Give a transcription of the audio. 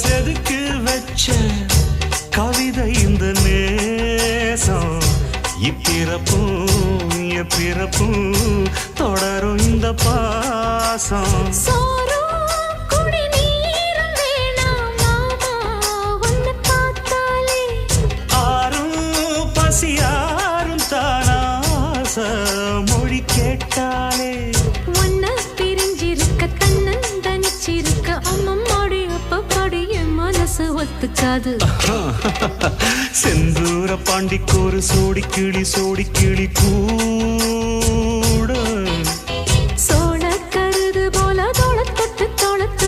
செதுக்கு வச்ச கவிதை இந்த நேசம் இப்பிறப்பும் எப்பிறப்பும் தொடரும் இந்த பாசம் ஆறும் பசியாரும் தானாச மொழி கேட்டாலே ஒன்ன பிரிஞ்சிருக்க தன்னந்தனிச்சிருக்க அம்மம்மாடி அப்பப்படி என் மனசு ஒத்துக்காது செந்தூர பாண்டிக்கு ஒரு சோடி கிளி கூ